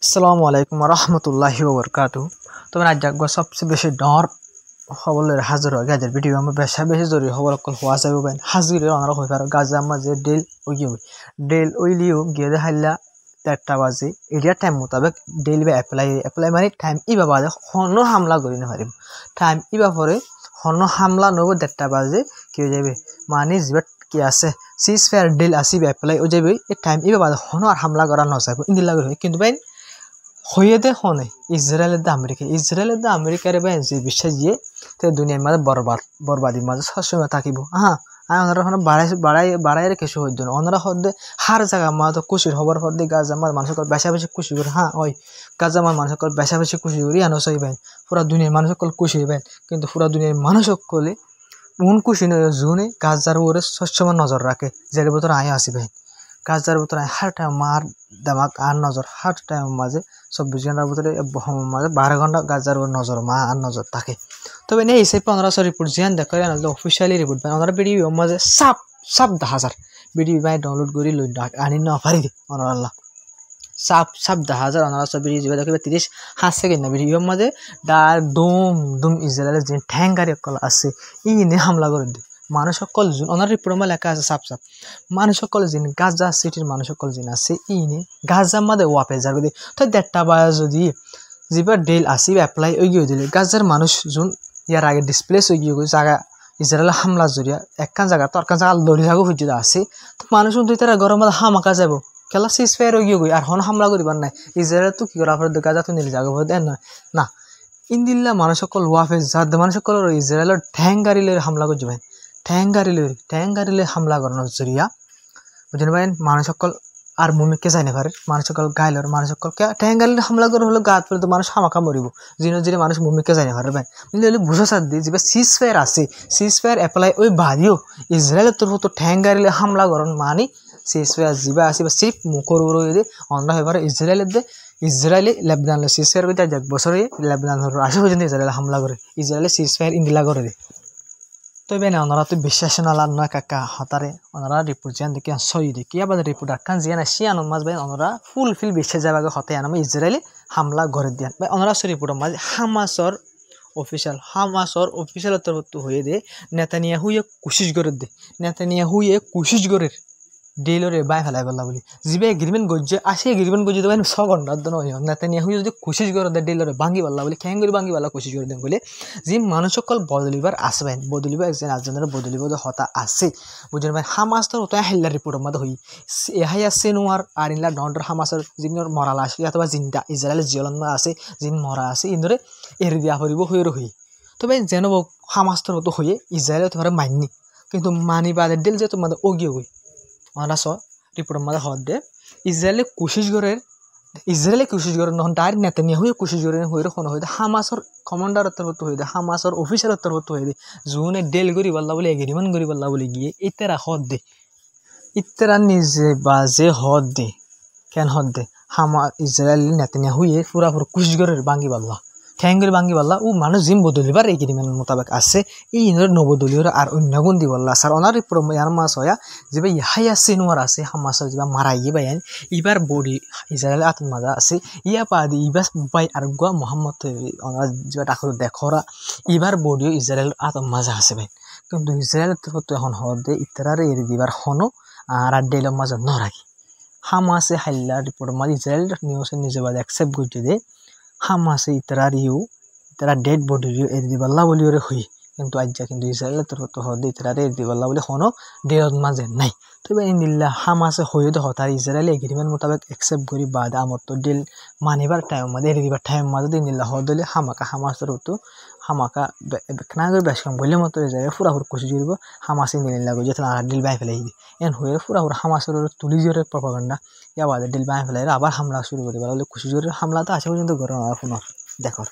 আসসালামু আলাইকুম রহমতুল্লাহি ওবরকাতু। তবে আজ জাগব সবচেয়ে বেশি ডর খবরের হাজির হয় গাজের ভিডিও আমার বেশি জরুরি খবর কল হওয়া যাবে বেন হাজির অনারা হয়ে পারো গাজা মাঝে ডেল ওইলিও গিয়ে দেখাইলা 1টা বাজে এরিয়া টাইম মোতাবেক ডেল বা অ্যাপ্লাই মানে টাইম ইবা বাজে হনো হামলা করি না পারিম টাইম ইবা পরে হনো হামলা নব 1টা বাজে কি হয়ে যাবে মানে জিবাট কি আছে সিজ ফেয়ার ডেল আসিবে অ্যাপ্লাই ও যাবে এই টাইম ইবা বাজে হনো আর হামলা করা নসাইব ইন্দিলা করে কিন্তু বাইন হয়ে দে হনে ইসরায়েলের দা আমেরিকার যে বিশ্বাস দিয়ে দুনিয়ার মাঝে বরবাদির মাঝে সবসময় থাকিব ওনারা বাড়াই কিছু হইত না ওনারা হদ্দে হার জায়গা মা তো খুশির খবর হদ্দে গাছ আমার মানুষকে বেশি খুশি করে ওই গাছ আমার মানুষকে বেশি খুশি করি আনো চাইবেন পুরা দুনিয়ার মানুষকে খুশি হইবেন কিন্তু পুরা দুনিয়ার মানুষ সকলে মন খুশি নয় জুনে গাছার উপরে সবসময় নজর রাখে যের ভিতরে আয় আসিবেন গাছার ভিতরে হার টাইম মার দামাক আর নজর হার টাইম মাঝে 24 ঘন্টার ভিতরে মাঝে 12 ঘন্টা গাছার উপর নজর মা আর নজর থাকে তবে নেই সেই 1500 রিপোর্ট জিয়ান দেখে অফিসিয়ালি রিপোর্ট বাই ওনারা ভিডিও মাঝে সাপ 10,000 ভিডিও বাই ডাউনলোড করে লই আনি না পারি দে ওনারা সাপ 10,000 ওনারা সব ভিডিও যাবে দেখবে 30 সেকেন্ড না ভিডিও মাঝে ডার দুম ইসরায়েলের যে ঠ্যাঙ্গারি কল আছে ইনে হামলা করে দে মানুষ সকল জন ওনার রিপোর্টে লেখা আছে সাপ মানুষ সকল জিন গাজা সিটির মানুষ সকল জিন আছে ইনে গাজা মাঝে ওয়াপে যাবে দে তো 1টা বাজে যদি জিবা ডেল আসিবে অ্যাপ্লাই ওই গিয়ে দিলে গাজার মানুষ জন ইয়ার আগে ডিসপ্লেস হয়ে গিয়ে জায়গা ইসরায়েল হামলা জরিয়া একখান জায়গা তো আরখান জায়গা লড়ি থাকো হইতে আছে তো মানুষ দুই তারা গরম মাঝে হামাকা যাব খেলা সিজ ফায়ার হয়ে গিয়ে আর হন হামলা করিবার নাই ইসরায়েল তো কি করা পরে গাজা তো নিলে জায়গা দেন না ইন্দিল্লা মানুষ সকল ওয়াফে যাদ মানুষ সকল ইসরায়েলের ঠ্যাঙ্গারিলে হামলা করে যাবেন ঠ্যাঙ্গারিলে হামলা করানোর জরিয়া বুঝলেন ভাই মানুষ সকল আর মুমিকে যাই না পারে মানুষ সকল গাইলর মানুষ সকল ঠ্যাঙ্গারিলে হামলা করে হলো গাত পরে তো মানুষ হামাকা মরিব জিনে মানুষ মুমিকে যাই না পারে ভাই বুঝলে বুঝা সাথ দিয়ে যে সিজ ফায়ার আছে সিজ ফায়ার অ্যাপ্লাই ওই বাদিও ইসরায়েলের তরফ তো ঠ্যাঙ্গারিলে হামলা করন মানে সিজ ফায়ার জিবা আসি বা সিফ মুখর দিয়ে অন্ধ হয়ে পারে ইসরায়েলি লেবনানের সিজ ফায়ার করে এক বছরে লেবনানের আসে পর্যন্ত ইসরায়েল হামলা করে ইসরায়েলি সিজ ফায়ার ইন্দিলা করে দেয় তবে না ওনারা তো বিশ্বাস না নয় কাকা হতারে ওনারা রিপোর্ট জিয়ান দেখি সই দেখি আবার রিপোর্ট আকান জিয়ান শিয়ান মাছ ভাই ওনারা ফুলফিল বিশ্বাস যাবে হতে আনাম ইসরায়েলি হামলা করে দিয়ান ভাই ওনারা রিপোর্ট মাঝে হামাসর অফিসিয়াল তরফ হয়ে দে নেতানিয়া হুয়ে কোশিশ করে ডেলরে বাই ফেলাই বললা বলি যিবে এগ্রিমেন্ট গজ্জে আসে এগ্রিমেন্ট গজ্জে দেবেন 6 ঘন্টার জন্য নেতানিয়া হুয়ে যদি কোশিশ করে দে ডেলরে ভাঙি বললা বলি খ্যাং করে ভাঙি বললা কোশিশ করে দেন বলে যে মানুষ সকল বদলিবার আসবেন বদলিবার একজন আরেকজনের বদলিব হতা আছে বুঝলেন ভাই হামাস তো ওটা হেল্লার রিপোর্টের মধ্যে হই এহাইয়া সেনুয়ার আর ইনলা ডন্ডর হামাসের যিনির মরাল আসে অথবা জিন্দা ইসরায়েলের জিয়লন আছে যিন মরা আছে ইন্দরে এরি দিয়া হরিব হয়ে রহি তবে যেন হামাস তো তো হয়ে ইসরায়েল তোমার মাননি কিন্তু মানি বাদে ডেল যে তোমাদের ওগিয়ে হই ওনারা রিপোর্টের মধ্যে হদ দে ইসরায়েলে কোশিশ করে নহন তার নেতানিয়া হয়ে কোশিশ করে হয়ে কোনো হয়ে হামাসর কমান্ডারের তরফ হয়ে হামাসর অফিসারের তরফ হয়ে জুনে ডেল করি বললা বলে এগ্রিমেন্ট করি বললা বলে গিয়ে ইতেরা হদ দে ইতেরা নিজে বাজে হদ দে কেন হদ দে ইসরায়েল নেতানিয়া হয়ে পুরাপুরি কোশিশ করে ভাঙ্গি বললা ঠ্যাঙ্গের ভাঙ্গি বললা ও মানুষ জিম বদলিবার এগ্রিমেন্ট মোতাবেক আছে এই নবদলীয় আর অন্য গুণ দি বললা স্যার ওনার ইয়ার মাস হয়া যে ভাই ইহাইয়া সিনোয়ার আছে হামাসের যে মারাইয়ে বাইন ইবার বডি ইসরায়েল আত্মমাজা আছে ইয়া পাদি ইবাস বাই আর গুয়া মোহাম্মদ ওনার যে ডাকর দেখরা ইবার বডিও ইসরায়েল আত্মমাজা আছে ভাই কিন্তু ইসরায়েলের তো এখন হদে ইতারারে এর দিবার হনো আর ডেলের মাঝে ন রাখি হামাসে হাইল্লা রিপোর্ট মাঝে ইসরায়েল নিউজে নিজে বাদ অ্যাকসেপ্ট করতে দে হামাসে ইতারা ডেড বডি এর দিবাল্লা বলিওরে হই কিন্তু আজ্জা কিন্তু ইসরায়েলের তরফ হদে ইতারারে এর দিবাল্লা বলে হনো ডের মাঝে নাই তবে ইন্দিল্লা হামাসে হয়ে দে হতার ইসরায়েল এগ্রিমেন্ট মোতাবেক অ্যাকসেপ্ট করি বাদ আমার তো ডেল মানিবার টাইম মাঝে এর দিবার টাইম মাঝে ইন্দিল্লা হদলে হামাসের তো হামাকা না করে বেশ কম বললে মতো ইসরায়েল ফুরাফুর কুশি জুড়ব হামাস ইন্দিল্লা গো যেতে আর ডিল বাই ফেলাই দিই এন হয়ে ফুরাফুর হামাসের তুলি জোরে প্রপাগান্ডা ইয়া বাদে ডিল বাই ফেলাই আবার হামলা শুরু করি বলে কুশি জোরের হামলা তো আছে পর্যন্ত গরম আর পুনর দেখো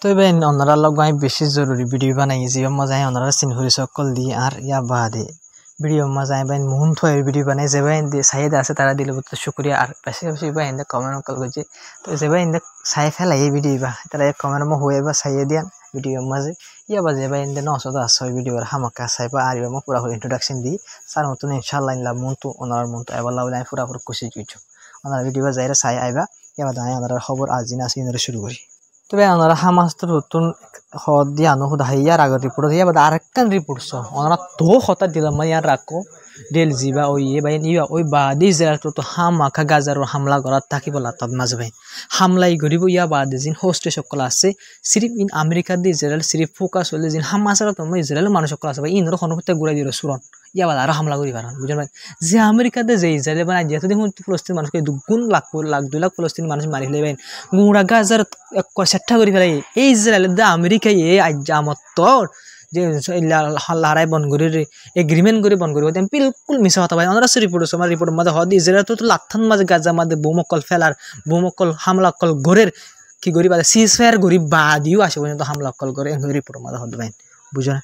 তবে ওনারা লগ আমি বেশি জরুরি ভিডিও বানাই যে মজায় ওনারা সিনহুরি সকল দিয়ে আর ইয়া বাদে ভিডিও মজায় বাইন মোহন থয়ের ভিডিও বানাই যে বাইন সাইড আছে তারা দিলে বলতে শুক্রিয়া আর বেশি বাইন কমেন্ট কল করছে তো যে বাইন সাই ফেলাই এই ভিডিও বা তারা কমেন্ট হয়ে বা সাইয়ে দিয়ান ভিডিও মাঝে ইয়া বা যে বাইন নশো আছে ভিডিওর হামাকা সাইবা আর পুরা ইন্ট্রোডাকশন দিই স্যার মতন ইনশাল্লাহ মনতো ওনার মনতো এবার আমি পুরা খুশি দিচ্ছ ওনার ভিডিও যাইরা সাই আইবা এবার আমরা খবর আজি না আসি শুরু করি। তবে আমরা হামাস তো নতুন হদ দিয়ে আনো হুদা ইয়ার আগের রিপোর্ট দিয়ে আবার আরেকখান রিপোর্ট ওনারা তো হঠাৎ দিলাম ইয়ার রাখো ডেল জিবা ওই বাইন ইয়া ওই বাদি ইসরায়েল তো হামাখা গাজার হামলা করার থাকি বলা তার মাঝে ভাই হামলাই করিব ইয়া বাদে যিন হোস্টে সকল আছে সিরিফ ইন আমেরিকা দিয়ে ইসরায়েল সিরিফ ফোকাস হলে যিন হামাসের তোমার ইসরায়েলের মানুষ সকল আছে ভাই ইনর খনপতে ঘুরাই দিল সুরন ইয়া বাদ আরো হামলা করি পারেন বুঝলেন ভাই যে আমেরিকাতে যে ইসরায়েল মানে যেহেতু দেখুন ফলস্তিন মানুষকে দুগুণ লাখ 2 লাখ ফলস্তিন মানুষ মারি ফেলে ভাই গুঁড়া গাজার চেষ্টা করে ফেলে এই ইসরায়েলের দা আমেরিকায় এই আজ্জামত যে লড়াই বন্ধ করে এগ্রিমেন্ট করে বন্ধ করে বিলকুল মিশা হতা ভাই আমরা রিপোর্ট আমার রিপোর্টের মাঝে হদ ইসরায়েল তো লাথান মাঝে গাজা মাঝে বোমকল ফেলার বোমকল হামলাকল গড়ের কি গরিব আছে সিজফায়ার গরিব বাদিও আসে পর্যন্ত হামলাকল করে রিপোর্টের মাঝে হদ ভাই বুঝো না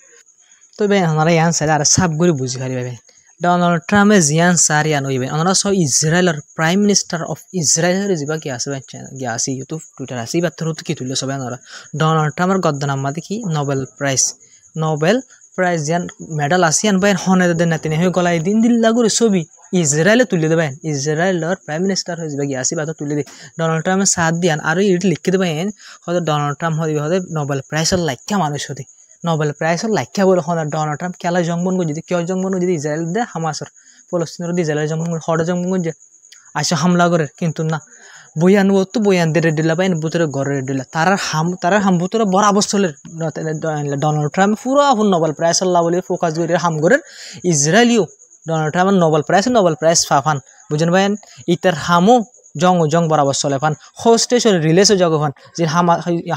তো ভাই আমরা ইয়ান সাইড আর সাব করে বুঝি পারি ভাই ডোনাল্ড ট্রাম্পে জিয়ান সার ইয়ান হইবে আমরা সব ইসরায়েলের প্রাইম মিনিস্টার অফ ইসরায়েলের যা কি আছে ভাই গিয়া আছে ইউটিউব টুইটার আছে এই বার্তা কি তুললে সবাই আমরা ডোনাল্ড ট্রাম্পের গদ্দনাম মাঝে কি নোবেল প্রাইজ ইয়ান মেডাল আসিয়ান ভাই হনে নাতিনে হয়ে গলায় দিন দিল্লা করে ছবি ইসরায়েলে তুলে দেবেন ইসরায়েলের প্রাইম মিনিস্টার হয়ে যাবে গিয়াসি বাতো তুলে দিয়ে ডোনাল্ড ট্রাম্পের সাথ দিয়ান আর ইট লিখে দেবেন হয়তো ডোনাল্ড ট্রাম্প হতে নোবেল প্রাইজের লাইকা মানুষ হতে নোবেল প্রাইজের লাইকা বলে হন ডোনাল্ড ট্রাম্প খেলা জঙ্গন করে যদি কেউ জঙ্গন যদি ইসরায়েল দে হামাসর ফলস্তিনের ইসরায়েল জঙ্গন করে হঠাৎ জঙ্গন করে আসে হামলা করে কিন্তু না বয়ান ও তো বয়ান দিয়ে রেডিলা পাই বুতরে ঘরে রেডিলা তারার হাম বুতরে বরাবর চলে ডোনাল্ড ট্রাম্প পুরো নোবেল প্রাইজ আল্লাহ বলে ফোকাস করে হাম করে ইসরায়েলিও ডোনাল্ড ট্রাম্পের নোবেল প্রাইজ ফাফান বুঝেন ভাইন ইতার হামও জং বরাবর চলে ফান হোস্টেস রিলেসও জগফান যে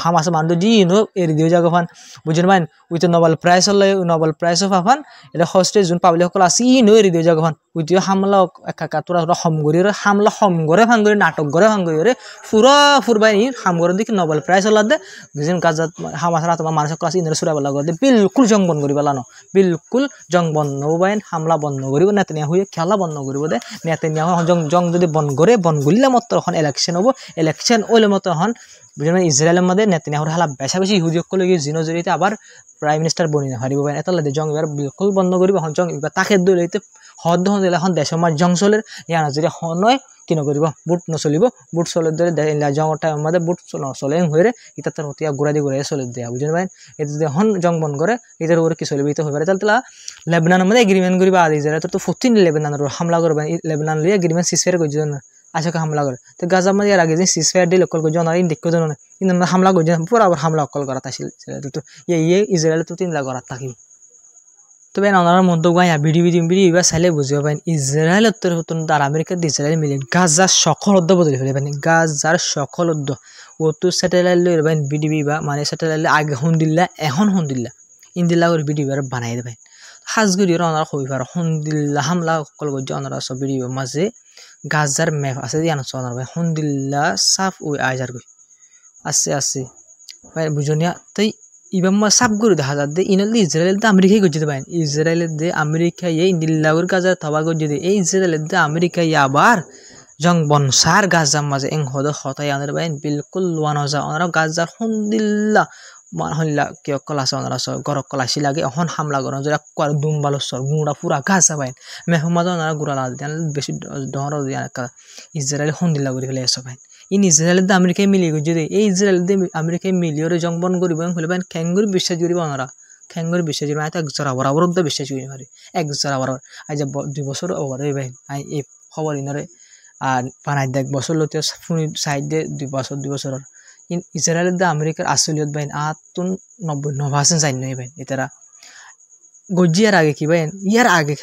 হামাস মানতো জি নো এর দিও জগফান বুঝেন ভাইন উইতে নোবেল প্রাইজও ফাফান এটা হোস্টেস যোন পাবলিক সকল আছে ই নো এর দিও জগফান উইতে হামলা একা তোরা হম করে হামলা হম করে ফান করে নাটক করে ফান করে পুরা ফুরবাই হাম করে দেখি নোবেল প্রাইজ হল দে বুঝেন গাজাত হামাসের তোমার মানুষ সকল আছে ইন্দ্র সুরা বলা করে বিলকুল জং বন্ধ করি পেলানো বিলকুল জং বন্ধ বাইন হামলা বন্ধ করিব নেতানিয়া হয়ে খেলা বন্ধ করিব দে নেতানিয়া জং যদি বন্ধ করে বন্ধ করলে মতো এখন ইলেকশন হবো ইলেকশন ওলে মতো এখন বুঝলেন ইসরায়েলের মধ্যে নেতানিয়াহুর হালা বেশা বেশি ইহুদিসকল জিনো জড়িয়ে আবার প্রাইম মিনিস্টার বনি না হারিব এটা লাগে জং এবার বিলকুল বন্ধ করিব এখন জং এবার তাকে দলিতে হদ হন দিলে এখন দেশের মাঝে জং চলের ইয়ানা যদি নয় কিনো করিব বুট নচলিব বুট চলে ধরে জঙর টাইমের মধ্যে বুট নচলে হয়ে ইটা তার হতিয়া ঘুরাই চলে দেয়া বুঝলেন ভাই এটা যদি এখন জং বন্ধ করে এটার উপরে কি চলিব এটা হয়ে পারে তাহলে লেবাননের মধ্যে এগ্রিমেন্ট করিবা আর ইসরায়েল তো 14 লেবাননের হামলা করবে লেবানন লিয়ে এগ্রিমেন্ট সিজফায়ার করছে না আশাকে হামলা করে তো গাজা মাঝে এর আগে যে সিজফায়ার ডিল কল করছে অনার দেখো জানো না কিন্তু হামলা করছে পুরো আবার হামলা কল করা তাছিল তো ইসরায়েল তো 3 লাখ করা থাকিব তবে ওনার মন্তব্য ভিডিও এবার চাইলে বুঝিব পারেন ইসরায়েল উত্তর হতুন আর আমেরিকার ইসরায়েল মিলে গাজার সকল উদ্য বদলে ফেলে পারেন গাজার সকল উদ্য ওতো স্যাটেলাইট লই পারেন ভিডিও বা মানে স্যাটেলাইট আগে হুন্দিল্লা এখন হুন্দিল্লা ইন্দিল্লা করে ভিডিও বানাই দেবেন হাজগুড়ি ওনারা হই পারে হুন্দিল্লা হামলা কল করছে ওনারা সব ভিডিও মাঝে গাজার ম্যাপ আছে দিয়ে আনছো ওনার ভাই হুন্দিল্লা সাফ ওই আইজার গই আছে ভাই বুঝনিয়া তাই ইবাম সাব করে দেখা যাচ্ছে ইনলি ইসরায়েল দে আমেরিকায় করছে ভাই ইসরায়েলের দে আমেরিকায় ইন্দিল্লাগুর গাজার থবা করছে এই ইসরায়েলের দে আমেরিকায় আবার জং বনসার গাজার মাঝে এং হদ হতাই আনার ভাই বিলকুল লোয়ান হজা ওনারা গাজার হুন্দিল্লা হল্লা কিয় কল আছে ওনারা গরক কল আসি লাগে এখন হামলা করেন যদি একবার দুম বালসর গুঁড়া পুরা গাজা ভাই মেহমাদ ওনারা গুড়া লাল দেন বেশি ডর ইসরায়েল হুন্দিল্লা করে ফেলে এসো ভাই ইন ইসরায়েলের দিয়ে আমেরিকায় মিলিয়ে গেছে যদি এই ইসরায়েল দিয়ে আমেরিকায় মিলিয়ে জংবন করিব হলে ভাই খ্যাঙ্গুর বিশ্বাস করিব ওনারা খ্যাঙ্গুর বিশ্বাস করিব এক জোড়া বরাবর বিশ্বাস করি পারি এক জোড়া বরাবর আজ 2 বছর ওভার ভাই এই খবর ইনারে আর 5 বছর লতে সাইড দিয়ে 2 বছর ইন ইসরায়েলের দিয়ে আমেরিকার আসলিয়ত ভাই 99% জানি নয় ভাই এটারা গজিয়ার আগে কি ভাই ইয়ার আগে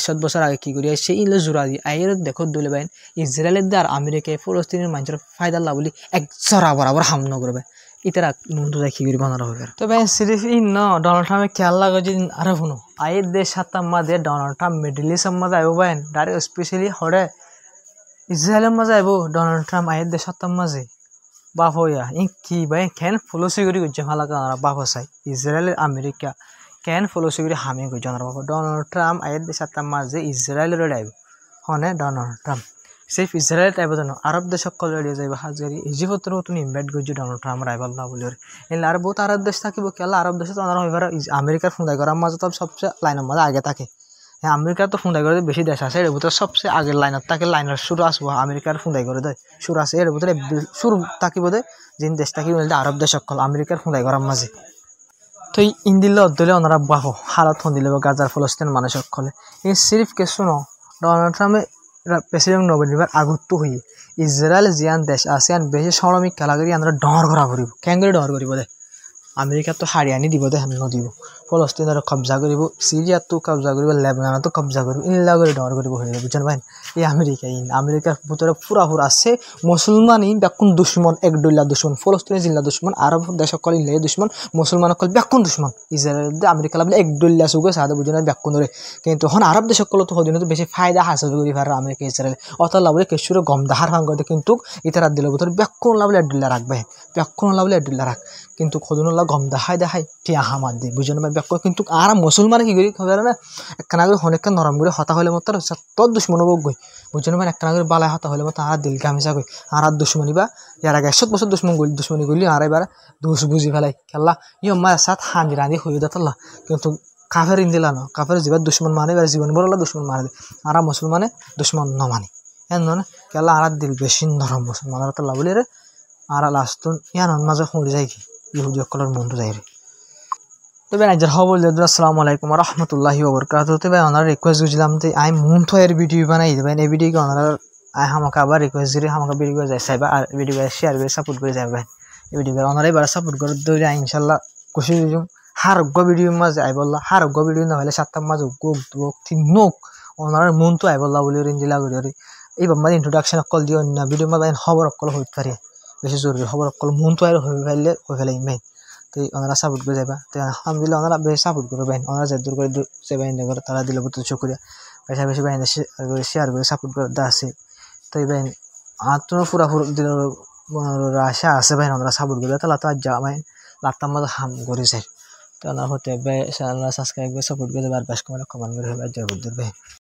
7 বছর আগে কি করি সেই ইলে জোড়া দিয়ে আয়ের দেখো দলে ভাই ইসরায়েলের দ্বার আমেরিকায় ফলস্তিনের মানুষের ফায়দা লাভ বলি এক জরা বরাবর হামলা করবে ইতারা মন্টু কি করি বানানো হবে তো ভাই সিরিফ ইন ন ডোনাল্ড ট্রাম্পে খেয়াল লাগে যে আর শুনো আয়ের দেশ সাতাম মাঝে ডোনাল্ড ট্রাম্প মিডল ইস্টের মাঝে আইব ভাই ডাইরেক্ট স্পেশালি হরে ইসরায়েলের মাঝে আইব ডোনাল্ড ট্রাম্প আয়ের দেশ সাতাম মাঝে বাপ হইয়া ই কি ভাই কেন ফলসি করি করছে ভালো বাপ চাই ইসরায়েলের আমেরিকা কেন ফলসি করে হামি করছে বাবা ডোনাল্ড ট্রাম্প আয়ের দেশ সাতাম মাঝে ইসরায়েলের আইব হনে Donald Trump safe Israel type জানো আরব দেশ সকল রেডিও যাইব হাজারি ইজিপ্টর নতুন ইনভাইট করছে ডোনাল্ড ট্রাম্প রাইভাল না বলে এলে আর বহুত আরব দেশ থাকিব কেলা আরব দেশে তো হইবার আমেরিকার ফুঁদাই করার মাঝে তো সবচেয়ে লাইনের মাঝে আগে থাকে হ্যাঁ আমেরিকা তো ফুন্দাই করে বেশি দেশ আছে এর ভিতরে সবচেয়ে আগের লাইনত থাকে লাইনের শুরু আসবো আমেরিকার ফুন্দাই করে দেয় শুরু আছে এর ভিতরে শুরু থাকিব দে যে দেশ থাকিব আরব দেশ সকল আমেরিকার ফুন্দাই করার মাঝে তো ইন্দিল্লে অদ্দলে ওনারা বাহো হালত হন্দিলে গাজার ফলস্তিন মানুষ সকলে এই সিরিফ কে শুনো ডোনাল্ড ট্রাম্পে প্রেসিডেন্ট নভেম্বর আগত হয়ে ইসরায়েল জিয়ান দেশ আসিয়ান বেশি শ্রমিক খেলা করি আমরা ডর করা করিব কেন করে ডর করিব দে আমেরিকা তো হারিয়ানি দিব দে হেন দিব ফলস্তিনের কবজা করিব সিরিয়াতো কবজা করিব লেবাননতো কবজা করিব ইনলা করে ডর করিব হয়ে বুঝছেন ভাই এই আমেরিকার ভিতরে পুরা আছে মুসলমান বেকুন দুশ্মন এক ডুল্লা দুশ্মন ফলস্তিনের জিল্লা দুশ্মন আরব দেশ সকল ইনলে দুশ্মন মুসলমান সকল বেকুন দুশ্মন ইসরায়েল আমেরিকা লাগলে এক ডুল্লা সুগে সাদা বুঝেন বেকুন ধরে কিন্তু হন আরব দেশ সকল তো হদিন বেশি ফায়দা হাসিল করি পারে আমেরিকা ইসরায়েল অত লাভলে কেশুরে গম দাহার ভাঙ করে কিন্তু ইতারা দিলের ভিতরে বেকুন লাভলে এক ডুল্লা রাখবে বেকুন লাভলে এক ডুল্লা রাখ কিন্তু খদুনুল্লাহ গম দেখাই টিয়া হামার দিয়ে বুঝেন ভাই ব্যাক কিন্তু আর মুসলমান কি করি খবর না একখানা করে অনেকটা নরম করে হতা হলে মতো তোর দুশ্মন বক গই বুঝেন ভাই একখানা করে বালায় হতা হলে মতো আর দিল গামিসা গই আর দুশ্মনী বা ইয়ার আগে 100 বছর দুশ্মনী গলি আর এবার দুষ বুঝি ফেলাই খেলা মার সাথ হাঁদি রাঁধি হয়ে দিতল্লা কিন্তু কাফের ইন্দিলা না কাফের জীবন দুশ্মন মানে এবার জীবন বড়লা দুশ্মন মারে আর মুসলমানে দুশ্মন ন মানি এমন খেলা আর দিল বেশি নরম মুসলমানের তো লাভলি রে আর লাস্ট ইয়ান মাঝে হয়ে যায় কি ইহুদি সকলের মন্দ যায় রে তবে রাজ্যের খবর আসসালামু আলাইকুম রহমতুল্লাহি ওবরকাতুহু তবে ওনার রিকোয়েস্ট করছিলাম যে আই মন তো এর ভিডিও বানাই দেবেন এই ভিডিওকে ওনারা আই আমাকে আবার রিকোয়েস্ট করে আমাকে ভিডিও যাই চাইবা আর ভিডিও শেয়ার করে সাপোর্ট করে যাবেন এই ভিডিও ওনারা এবার সাপোর্ট করে দৌড়ে ইনশাল্লাহ খুশি দিম হারগ্য ভিডিও মাঝে আই বললা হারগ্য ভিডিও না হলে 7টার মাঝে গোক দুক ঠিক নোক ওনার মন তো আই বললা বলে রিন্দিলা করে এইবার মাঝে ইন্ট্রোডাকশন অকল দিও না ভিডিও মাঝে খবর অকল হইতে পারে বেশি জরুরি খবর অকল মন তো আর হয়ে ফেলাই মেন তো ওনারা সাপোর্ট করে যাবা তো আলহামদুলিল্লাহ ওনারা বেশি সাপোর্ট করবেন ওনারা যে দূর করে যাবেন করে তারা দিলে বহুত শুক্রিয়া বেশি বেশি বাইন শেয়ার করে সাপোর্ট করে আছে তো এই বাইন আর তো পুরাপুরি দিলের আশা আছে ভাই ওনারা সাপোর্ট করবে তাহলে তো আর যা ভাই লাতাম মাঝে হাম করে যায় তো ওনার হতে সাবস্ক্রাইব করে সাপোর্ট করে দেবে আর বেশ কমেন্ট করে জয় বুদ্ধ ভাই